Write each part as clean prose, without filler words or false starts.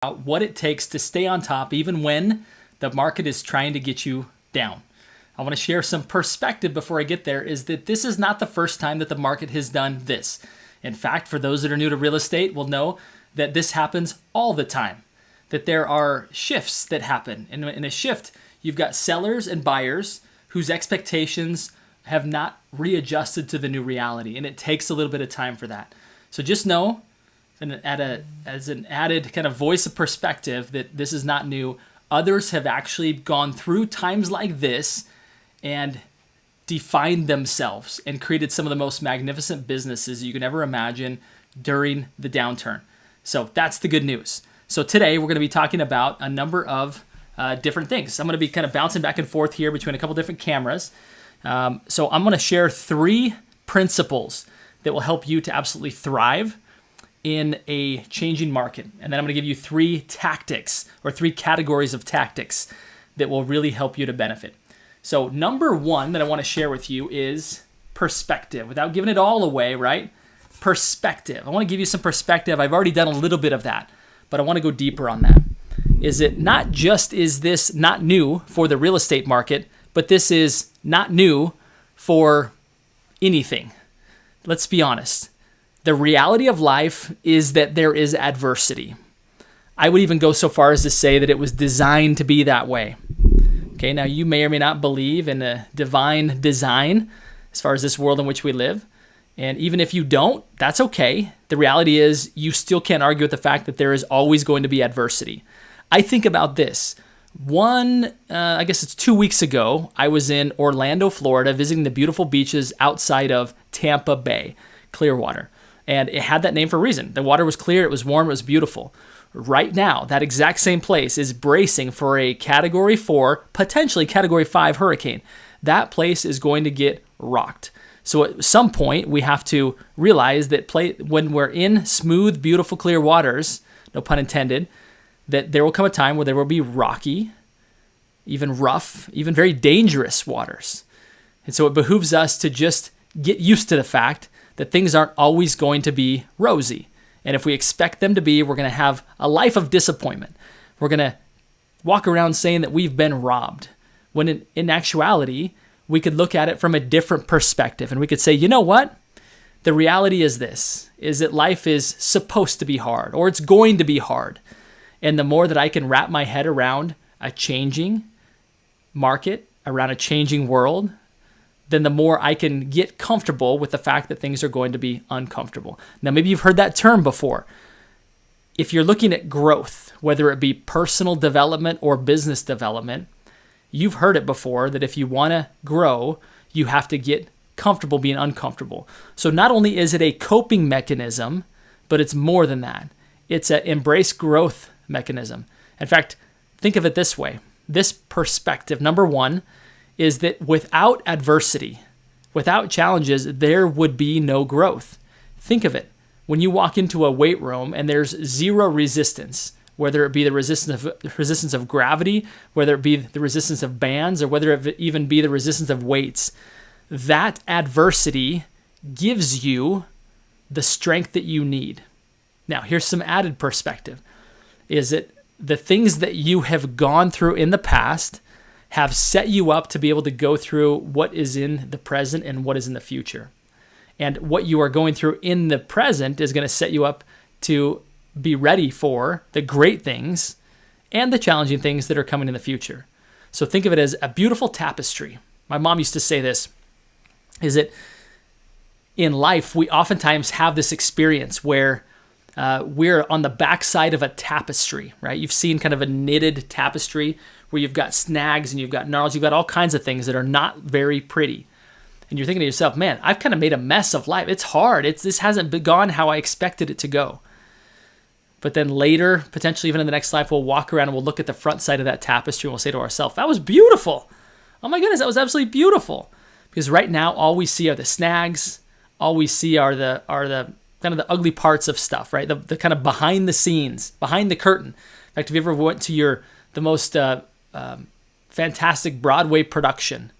what it takes to stay on top even when the market is trying to get you down. I want to share some perspective before I get there, is that this is not the first time that the market has done this. In fact, for those that are new to real estate will know that this happens all the time, that there are shifts that happen. In a shift, you've got sellers and buyers whose expectations have not readjusted to the new reality, and it takes a little bit of time for that. So just know, as an added kind of voice of perspective, that this is not new. Others have actually gone through times like this and defined themselves and created some of the most magnificent businesses you can ever imagine during the downturn. So that's the good news. So today we're going to be talking about a number of different things. I'm going to be kind of bouncing back and forth here between a couple different cameras. So I'm going to share 3 principles that will help you to absolutely thrive in a changing market. And then I'm going to give you 3 tactics or 3 categories of tactics that will really help you to benefit. So number 1 that I want to share with you is perspective. Without giving it all away, right? Perspective. I want to give you some perspective. I've already done a little bit of that, but I want to go deeper on that. Is this not new for the real estate market, but this is not new for anything. Let's be honest. The reality of life is that there is adversity. I would even go so far as to say that it was designed to be that way. Okay, now you may or may not believe in a divine design as far as this world in which we live. And even if you don't, that's okay. The reality is you still can't argue with the fact that there is always going to be adversity. I think about this. I guess it's 2 weeks ago, I was in Orlando, Florida, visiting the beautiful beaches outside of Tampa Bay, Clearwater. And it had that name for a reason. The water was clear, it was warm, it was beautiful. Right now, that exact same place is bracing for a Category 4, potentially Category 5 hurricane. That place is going to get rocked. So at some point, we have to realize that when we're in smooth, beautiful, clear waters, no pun intended, that there will come a time where there will be rocky, even rough, even very dangerous waters. And so it behooves us to just get used to the fact that things aren't always going to be rosy. And if we expect them to be, we're going to have a life of disappointment. We're going to walk around saying that we've been robbed, when in actuality, we could look at it from a different perspective. And we could say, you know what? The reality is this, is that life is supposed to be hard, or it's going to be hard. And the more that I can wrap my head around a changing market, around a changing world, then the more I can get comfortable with the fact that things are going to be uncomfortable. Now, maybe you've heard that term before. If you're looking at growth, whether it be personal development or business development, you've heard it before that if you want to grow, you have to get comfortable being uncomfortable. So not only is it a coping mechanism, but it's more than that. It's an embrace growth mechanism. In fact, think of it this way. This perspective, number 1, is that without adversity, without challenges, there would be no growth. Think of it. When you walk into a weight room and there's zero resistance, whether it be the resistance of gravity, whether it be the resistance of bands, or whether it even be the resistance of weights, that adversity gives you the strength that you need. Now, here's some added perspective. Is that the things that you have gone through in the past have set you up to be able to go through what is in the present and what is in the future. And what you are going through in the present is going to set you up to be ready for the great things and the challenging things that are coming in the future. So think of it as a beautiful tapestry. My mom used to say this, is that in life, we oftentimes have this experience where we're on the backside of a tapestry, right? You've seen kind of a knitted tapestry where you've got snags and you've got gnarls, you've got all kinds of things that are not very pretty. And you're thinking to yourself, man, I've kind of made a mess of life. It's hard. This hasn't gone how I expected it to go. But then later, potentially even in the next life, we'll walk around and we'll look at the front side of that tapestry and we'll say to ourselves, that was beautiful. Oh my goodness, that was absolutely beautiful. Because right now, all we see are the snags. All we see are the kind of the ugly parts of stuff, right? The kind of behind the scenes, behind the curtain. In fact, if you ever went to the most fantastic Broadway production,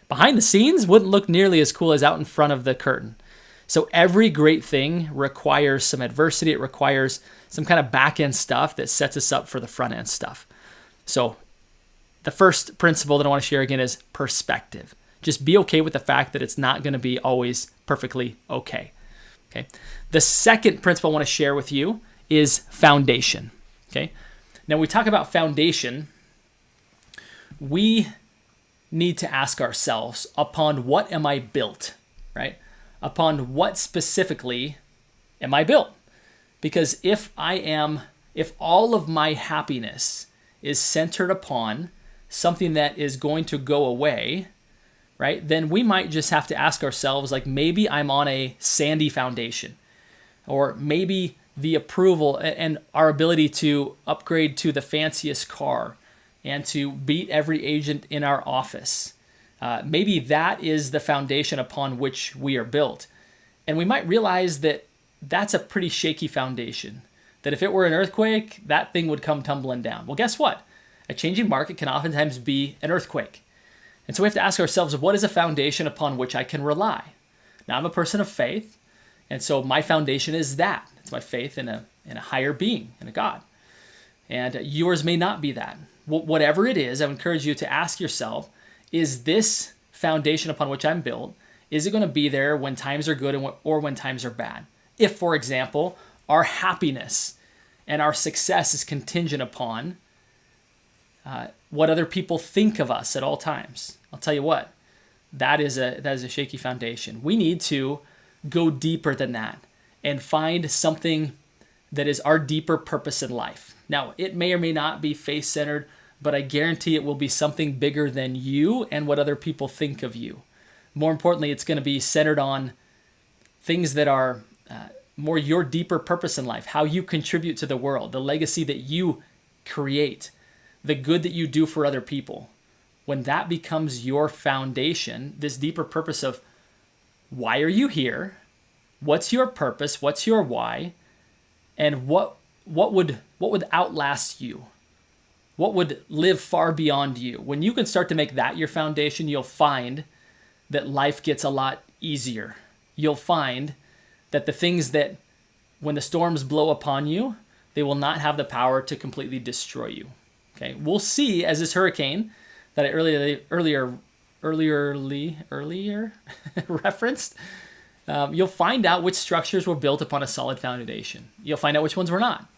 behind the scenes wouldn't look nearly as cool as out in front of the curtain. So every great thing requires some adversity. It requires some kind of back end stuff that sets us up for the front end stuff. So the first principle that I want to share again is perspective. Just be okay with the fact that it's not going to be always perfectly okay. Okay. The second principle I want to share with you is foundation. Okay. Now, when we talk about foundation, we need to ask ourselves, upon what am I built, right? Upon what specifically am I built? Because if all of my happiness is centered upon something that is going to go away, right, then we might just have to ask ourselves, like, maybe I'm on a sandy foundation, or maybe the approval and our ability to upgrade to the fanciest car and to beat every agent in our office. Maybe that is the foundation upon which we are built. And we might realize that that's a pretty shaky foundation, that if it were an earthquake, that thing would come tumbling down. Well, guess what? A changing market can oftentimes be an earthquake. And so we have to ask ourselves, what is a foundation upon which I can rely? Now, I'm a person of faith, and so my foundation is that. It's my faith in a higher being, in a God. And yours may not be that. Whatever it is, I would encourage you to ask yourself, is this foundation upon which I'm built, is it going to be there when times are good or when times are bad? If, for example, our happiness and our success is contingent upon what other people think of us at all times, I'll tell you what, that is a shaky foundation. We need to go deeper than that and find something that is our deeper purpose in life. Now, it may or may not be faith-centered, but I guarantee it will be something bigger than you and what other people think of you. More importantly, it's going to be centered on things that are more your deeper purpose in life, how you contribute to the world, the legacy that you create, the good that you do for other people. When that becomes your foundation, this deeper purpose of why are you here, what's your purpose, what's your why, and what would outlast you, what would live far beyond you. When you can start to make that your foundation, you'll find that life gets a lot easier. You'll find that the things that, when the storms blow upon you, they will not have the power to completely destroy you. Okay, we'll see as this hurricane that I earlier referenced. You'll find out which structures were built upon a solid foundation. You'll find out which ones were not.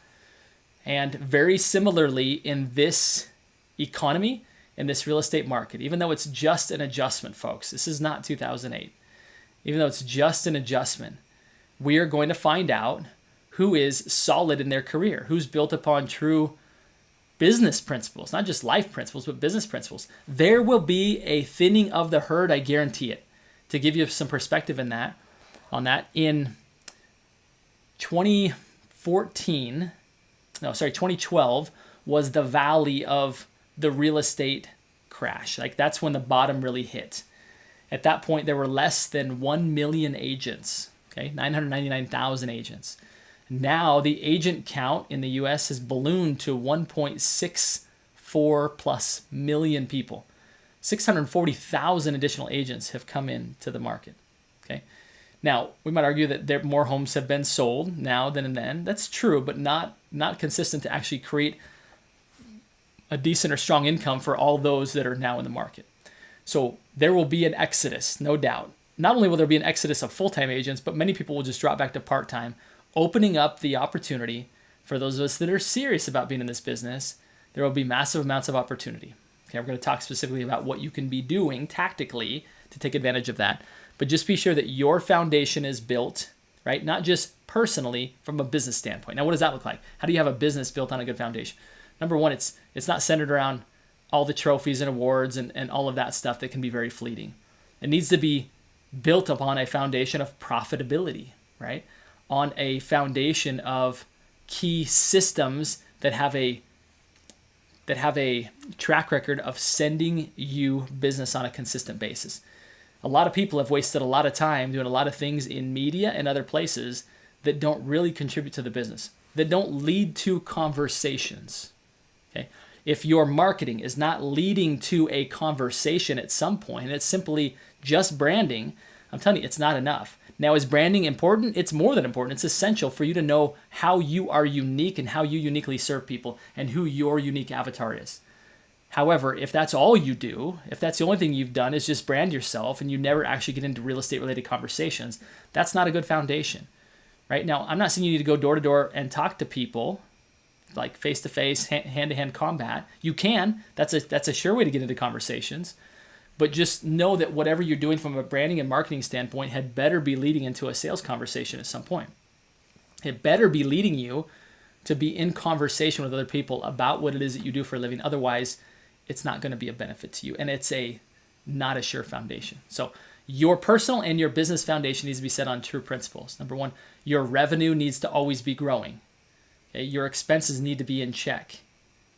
And very similarly in this economy, in this real estate market, even though it's just an adjustment, folks, this is not 2008. Even though it's just an adjustment, we are going to find out who is solid in their career, who's built upon true business principles, not just life principles, but business principles. There will be a thinning of the herd, I guarantee it. To give you some perspective in that, in 2012 was the valley of the real estate crash. Like, that's when the bottom really hit. At that point, there were less than 1 million agents, okay, 999,000 agents. Now, the agent count in the U.S. has ballooned to 1.64 plus million people. 640,000 additional agents have come into the market, okay? Now, we might argue that more homes have been sold now than then. That's true, but not consistent to actually create a decent or strong income for all those that are now in the market. So there will be an exodus, no doubt. Not only will there be an exodus of full-time agents, but many people will just drop back to part-time, opening up the opportunity for those of us that are serious about being in this business. There will be massive amounts of opportunity. Okay, we're going to talk specifically about what you can be doing tactically to take advantage of that. But just be sure that your foundation is built, right? Not just personally, from a business standpoint. Now, what does that look like? How do you have a business built on a good foundation? Number one, it's not centered around all the trophies and awards and all of that stuff that can be very fleeting. It needs to be built upon a foundation of profitability, right? On a foundation of key systems that have a track record of sending you business on a consistent basis. A lot of people have wasted a lot of time doing a lot of things in media and other places that don't really contribute to the business, that don't lead to conversations. Okay? If your marketing is not leading to a conversation at some point, and it's simply just branding, I'm telling you, it's not enough. Now, is branding important? It's more than important. It's essential for you to know how you are unique and how you uniquely serve people and who your unique avatar is. However, if that's all you do, if that's the only thing you've done is just brand yourself and you never actually get into real estate related conversations, that's not a good foundation, right? Now, I'm not saying you need to go door to door and talk to people like face to face, hand to hand combat. You can. That's a sure way to get into conversations. But just know that whatever you're doing from a branding and marketing standpoint had better be leading into a sales conversation at some point. It better be leading you to be in conversation with other people about what it is that you do for a living. Otherwise, it's not going to be a benefit to you. And it's not a sure foundation. So your personal and your business foundation needs to be set on true principles. Number one, your revenue needs to always be growing. Okay? Your expenses need to be in check.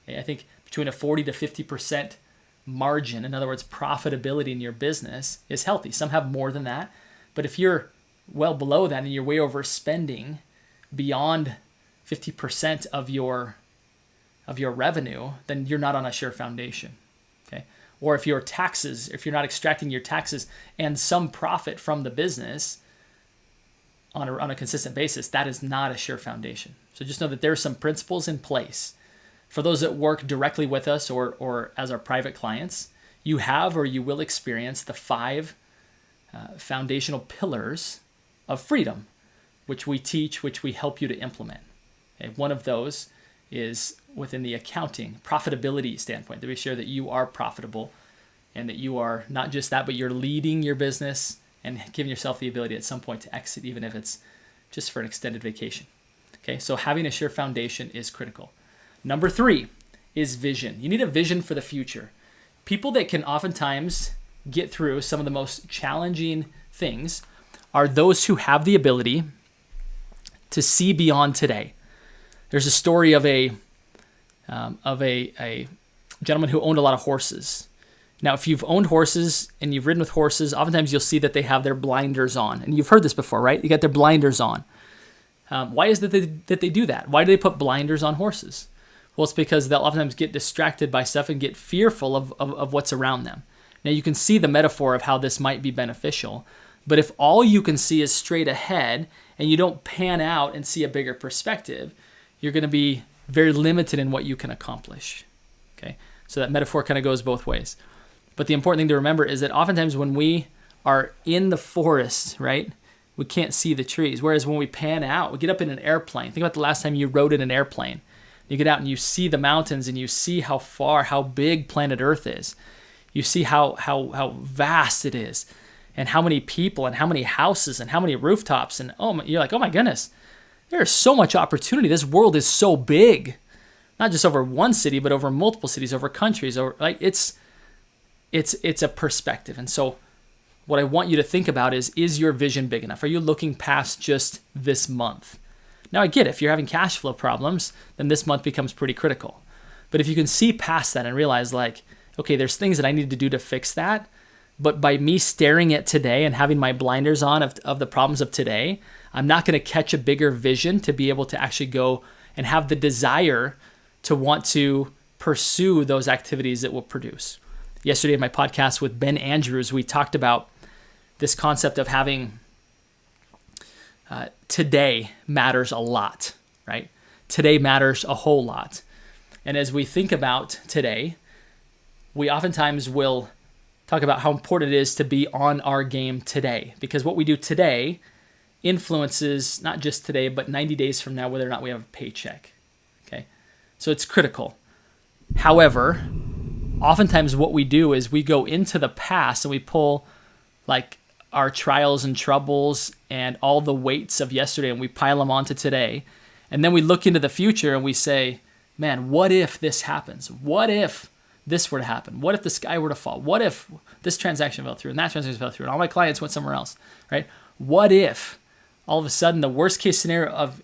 Okay? I think between a 40 to 50% margin, in other words, profitability in your business is healthy. Some have more than that, but if you're well below that and you're way overspending beyond 50% of your revenue, then you're not on a sure foundation. Okay? Or if you're not extracting your taxes and some profit from the business on a consistent basis, that is not a sure foundation. So just know that there are some principles in place. For those that work directly with us or as our private clients, you have or you will experience the 5 foundational pillars of freedom, which we teach, which we help you to implement. Okay? One of those is within the accounting profitability standpoint, to be sure that you are profitable and that you are not just that, but you're leading your business and giving yourself the ability at some point to exit, even if it's just for an extended vacation. Okay, so having a sure foundation is critical. Number 3 is vision. You need a vision for the future. People that can oftentimes get through some of the most challenging things are those who have the ability to see beyond today. There's a story of a gentleman who owned a lot of horses. Now, if you've owned horses and you've ridden with horses, oftentimes you'll see that they have their blinders on. And you've heard this before, right? You got their blinders on. Why is it that they do that? Why do they put blinders on horses? Well, it's because they'll oftentimes get distracted by stuff and get fearful of what's around them. Now, you can see the metaphor of how this might be beneficial, but if all you can see is straight ahead and you don't pan out and see a bigger perspective, you're going to be very limited in what you can accomplish. Okay, so that metaphor kind of goes both ways. But the important thing to remember is that oftentimes when we are in the forest, right, we can't see the trees. Whereas when we pan out, we get up in an airplane. Think about the last time you rode in an airplane. You get out and you see the mountains and you see how big planet Earth is. You see how vast it is and how many people and how many houses and how many rooftops. And you're like, oh my goodness, there's so much opportunity. This world is so big, not just over one city, but over multiple cities, over countries. It's a perspective. And so what I want you to think about is your vision big enough? Are you looking past just this month? Now, I get it. If you're having cash flow problems, then this month becomes pretty critical. But if you can see past that and realize okay, there's things that I need to do to fix that, but by me staring at today and having my blinders on of the problems of today, I'm not going to catch a bigger vision to be able to actually go and have the desire to want to pursue those activities that will produce. Yesterday in my podcast with Ben Andrews, we talked about this concept of having today matters a lot, right? Today matters a whole lot. And as we think about today, we oftentimes will talk about how important it is to be on our game today, because what we do today influences not just today, but 90 days from now, whether or not we have a paycheck. Okay. So it's critical. However, oftentimes what we do is we go into the past and we pull our trials and troubles and all the weights of yesterday and we pile them onto today. And then we look into the future and we say, man, what if this happens? What if this were to happen? What if the sky were to fall? What if this transaction fell through and that transaction fell through and all my clients went somewhere else, right? What if all of a sudden the worst case scenario of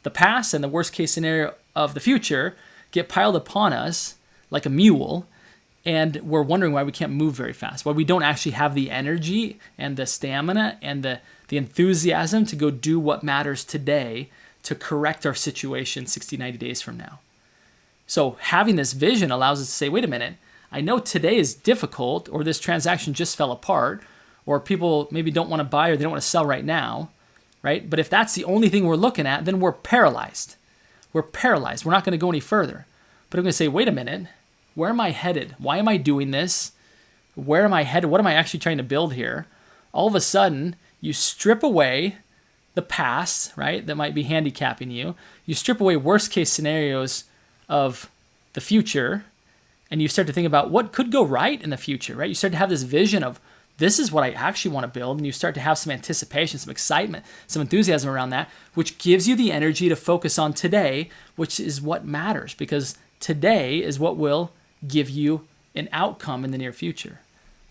the past and the worst case scenario of the future get piled upon us like a mule, and we're wondering why we can't move very fast, why we don't actually have the energy and the stamina and the enthusiasm to go do what matters today to correct our situation 60, 90 days from now. So having this vision allows us to say, wait a minute, I know today is difficult, or this transaction just fell apart, or people maybe don't want to buy or they don't want to sell right now, right? But if that's the only thing we're looking at, then we're paralyzed. We're paralyzed. We're not going to go any further. But I'm going to say, wait a minute, where am I headed? Why am I doing this? Where am I headed? What am I actually trying to build here? All of a sudden, you strip away the past, right? That might be handicapping you. You strip away worst case scenarios of the future, and you start to think about what could go right in the future, right? You start to have this vision of this is what I actually want to build, and you start to have some anticipation, some excitement, some enthusiasm around that, which gives you the energy to focus on today, which is what matters, because today is what will give you an outcome in the near future.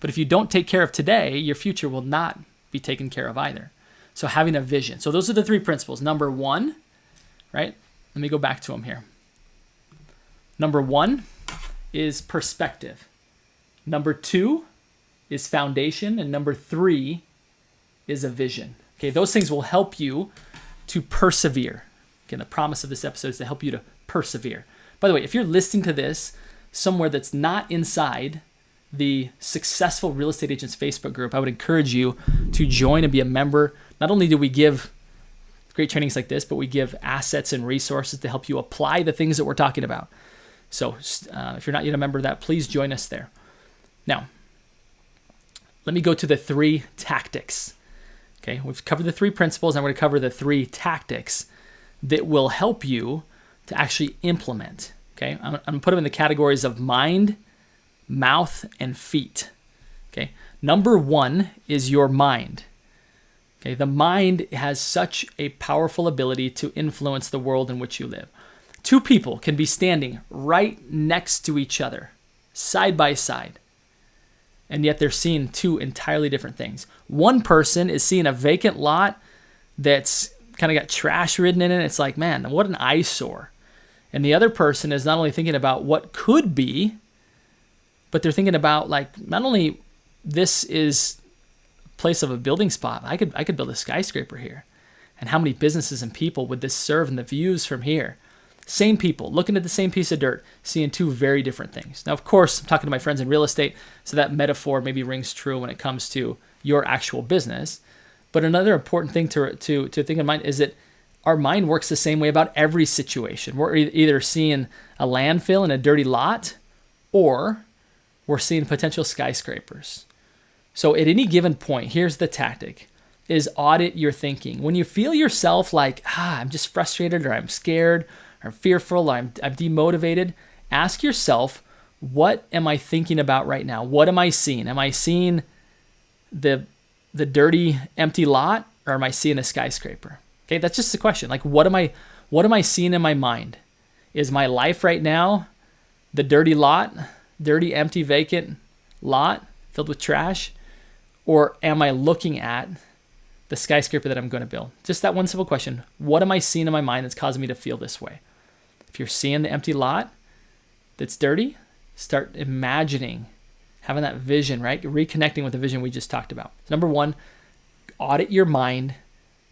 But if you don't take care of today, your future will not be taken care of either. So having a vision. So those are the 3 principles. Number 1, right? Let me go back to them here. Number 1 is perspective. Number 2 is foundation. And number 3 is a vision. Okay, those things will help you to persevere. Again, the promise of this episode is to help you to persevere. By the way, if you're listening to this somewhere that's not inside the Successful Real Estate Agents Facebook group, I would encourage you to join and be a member. Not only do we give great trainings like this, but we give assets and resources to help you apply the things that we're talking about. So if you're not yet a member of that, please join us there. Now, let me go to the 3 tactics. Okay, we've covered the 3 principles. I'm going to cover the 3 tactics that will help you to actually implement. Okay, I'm going to put them in the categories of mind, mouth, and feet. Okay, number 1 is your mind. Okay, the mind has such a powerful ability to influence the world in which you live. 2 people can be standing right next to each other, side by side, and yet they're seeing 2 entirely different things. One person is seeing a vacant lot that's kind of got trash ridden in it. It's like, man, what an eyesore. And the other person is not only thinking about what could be, but they're thinking about, like, not only this is a place of a building spot, I could build a skyscraper here. And how many businesses and people would this serve, and the views from here? Same people looking at the same piece of dirt, seeing 2 very different things. Now, of course, I'm talking to my friends in real estate, so that metaphor maybe rings true when it comes to your actual business. But another important thing to think in mind is that our mind works the same way about every situation. We're either seeing a landfill in a dirty lot, or we're seeing potential skyscrapers. So at any given point, here's the tactic, is audit your thinking. When you feel yourself like, I'm just frustrated, or I'm scared, or I'm fearful, or I'm demotivated, ask yourself, what am I thinking about right now? What am I seeing? Am I seeing the dirty, empty lot, or am I seeing a skyscraper? Okay, that's just the question. Like, what am I seeing in my mind? Is my life right now the dirty lot, dirty, empty, vacant lot filled with trash? Or am I looking at the skyscraper that I'm going to build? Just that one simple question. What am I seeing in my mind that's causing me to feel this way? If you're seeing the empty lot that's dirty, start imagining, having that vision, right? Reconnecting with the vision we just talked about. Number 1, audit your mind.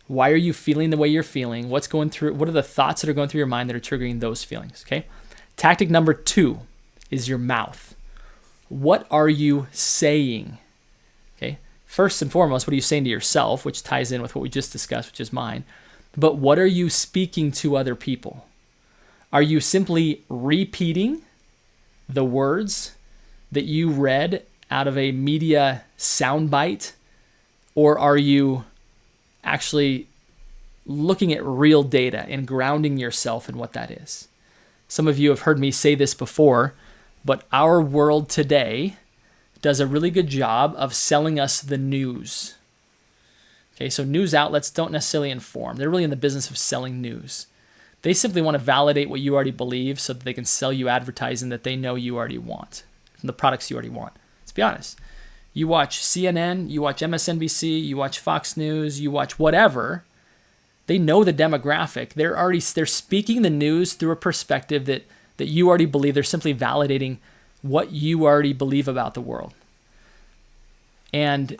Why are you feeling the way you're feeling? What are the thoughts that are going through your mind that are triggering those feelings? Okay. Tactic number 2 is your mouth. What are you saying? Okay. First and foremost, what are you saying to yourself, which ties in with what we just discussed, which is mine. But what are you speaking to other people? Are you simply repeating the words that you read out of a media soundbite? Or are you actually looking at real data and grounding yourself in what that is? Some of you have heard me say this before, but our world today does a really good job of selling us the news. Okay, so news outlets don't necessarily inform. They're really in the business of selling news. They simply want to validate what you already believe so that they can sell you advertising that they know you already want, from the products you already want. Let's be honest. You watch CNN, you watch MSNBC, you watch Fox News, you watch whatever. They know the demographic. They're speaking the news through a perspective that you already believe. They're simply validating what you already believe about the world. And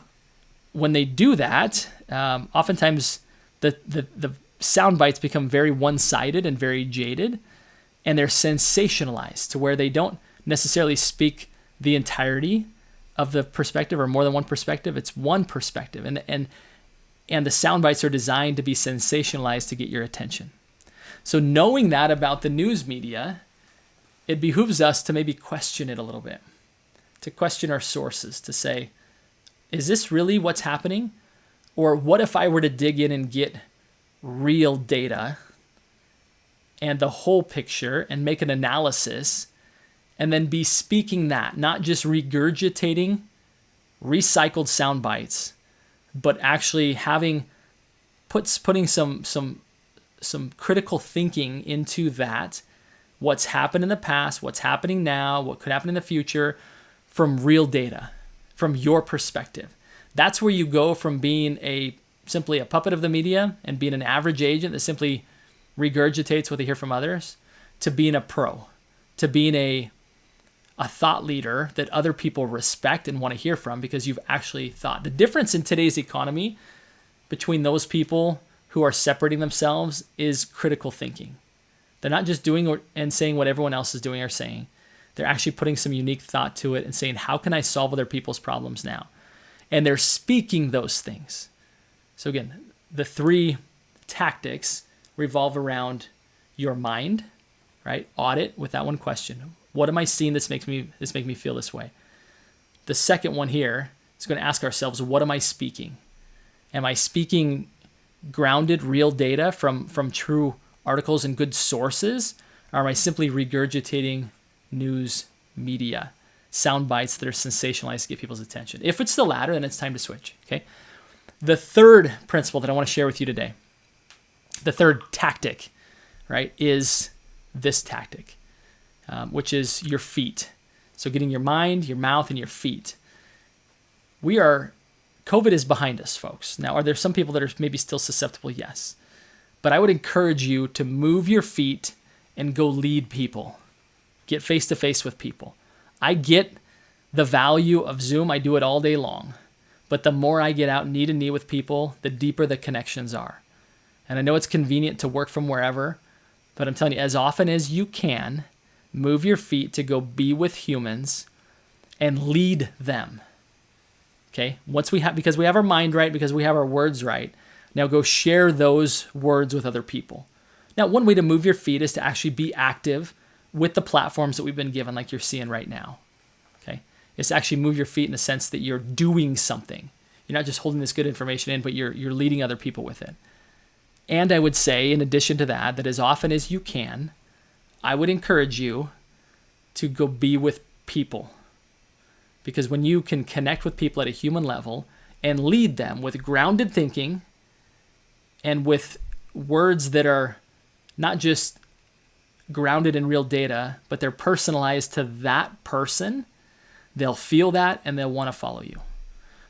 when they do that, oftentimes the sound bites become very one-sided and very jaded, and they're sensationalized to where they don't necessarily speak the entirety of the perspective or more than one perspective. It's one perspective. And the sound bites are designed to be sensationalized to get your attention. So knowing that about the news media, it behooves us to maybe question it a little bit, to question our sources, to say, is this really what's happening? Or what if I were to dig in and get real data and the whole picture and make an analysis and then be speaking that, not just regurgitating recycled sound bites, but actually putting some critical thinking into that, what's happened in the past, what's happening now, what could happen in the future, from real data, from your perspective. That's where you go from being simply a puppet of the media and being an average agent that simply regurgitates what they hear from others, to being a pro, to being a thought leader that other people respect and want to hear from because you've actually thought. The difference in today's economy between those people who are separating themselves is critical thinking. They're not just doing and saying what everyone else is doing or saying. They're actually putting some unique thought to it and saying, how can I solve other people's problems now? And they're speaking those things. So again, the 3 tactics revolve around your mind, right? Audit with that one question. What am I seeing that's making me feel this way? The second one here is going to ask ourselves, what am I speaking? Am I speaking grounded, real data from true articles and good sources? Or am I simply regurgitating news media, sound bites that are sensationalized to get people's attention? If it's the latter, then it's time to switch, okay? The third principle that I want to share with you today, the third tactic, right, is this tactic. Which is your feet. So getting your mind, your mouth, and your feet. COVID is behind us, folks. Now, are there some people that are maybe still susceptible? Yes. But I would encourage you to move your feet and go lead people. Get face-to-face with people. I get the value of Zoom. I do it all day long. But the more I get out knee to knee with people, the deeper the connections are. And I know it's convenient to work from wherever, but I'm telling you, as often as you can, move your feet to go be with humans and lead them. Okay? Because we have our mind right, because we have our words right, now go share those words with other people. Now, one way to move your feet is to actually be active with the platforms that we've been given, like you're seeing right now. Okay? It's to actually move your feet in the sense that you're doing something. You're not just holding this good information in, but you're leading other people with it. And I would say, in addition to that as often as you can, I would encourage you to go be with people. Because when you can connect with people at a human level and lead them with grounded thinking and with words that are not just grounded in real data, but they're personalized to that person, they'll feel that and they'll want to follow you.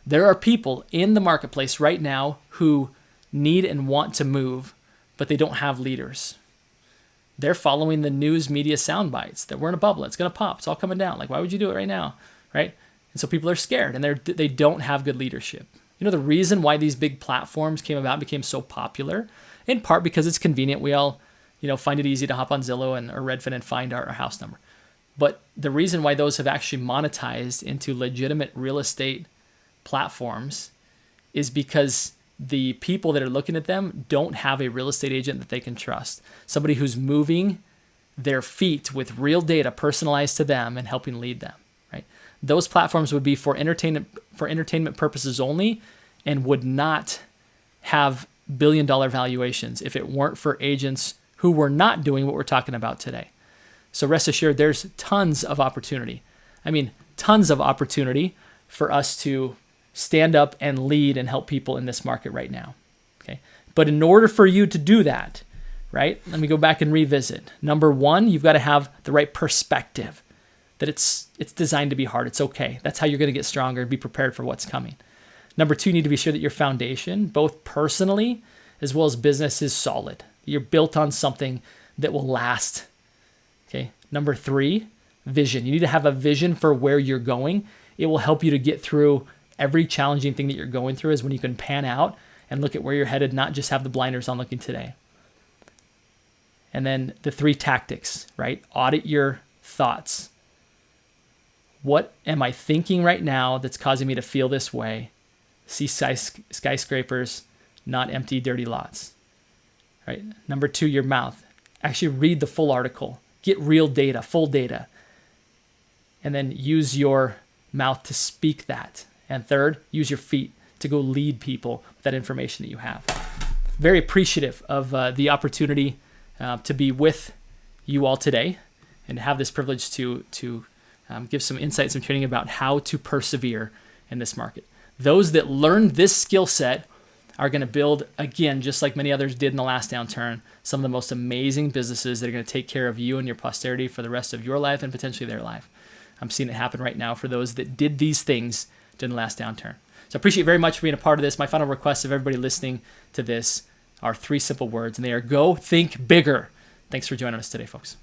There are people in the marketplace right now who need and want to move, but they don't have leaders. They're following the news media sound bites that we're in a bubble. It's going to pop. It's all coming down. Like, why would you do it right now? Right? And so people are scared and they don't have good leadership. You know, the reason why these big platforms came about, became so popular, in part because it's convenient. We all, find it easy to hop on Zillow or Redfin and find our house number. But the reason why those have actually monetized into legitimate real estate platforms is because the people that are looking at them don't have a real estate agent that they can trust. Somebody who's moving their feet with real data personalized to them and helping lead them, right? Those platforms would be for entertainment purposes only and would not have billion-dollar valuations if it weren't for agents who were not doing what we're talking about today. So rest assured, there's tons of opportunity. I mean, tons of opportunity for us to stand up and lead and help people in this market right now. Okay. But in order for you to do that, right, let me go back and revisit. Number one, you've got to have the right perspective, that it's designed to be hard. It's okay. That's how you're going to get stronger and be prepared for what's coming. Number two, you need to be sure that your foundation, both personally as well as business, is solid. You're built on something that will last. Okay. Number three, vision. You need to have a vision for where you're going. It will help you to get through every challenging thing that you're going through, is when you can pan out and look at where you're headed, not just have the blinders on looking today. And then the 3 tactics, right? Audit your thoughts. What am I thinking right now that's causing me to feel this way? See skyscrapers, not empty, dirty lots. Right? Number 2, your mouth. Actually read the full article. Get real data, full data. And then use your mouth to speak that. And 3rd, use your feet to go lead people with that information that you have. Very appreciative of the opportunity to be with you all today and have this privilege to give some insight, some training about how to persevere in this market. Those that learn this skill set are going to build, again, just like many others did in the last downturn, some of the most amazing businesses that are going to take care of you and your posterity for the rest of your life and potentially their life. I'm seeing it happen right now for those that did these things during the last downturn. So I appreciate very much for being a part of this. My final request of everybody listening to this are 3 simple words, and they are go think bigger. Thanks for joining us today, folks.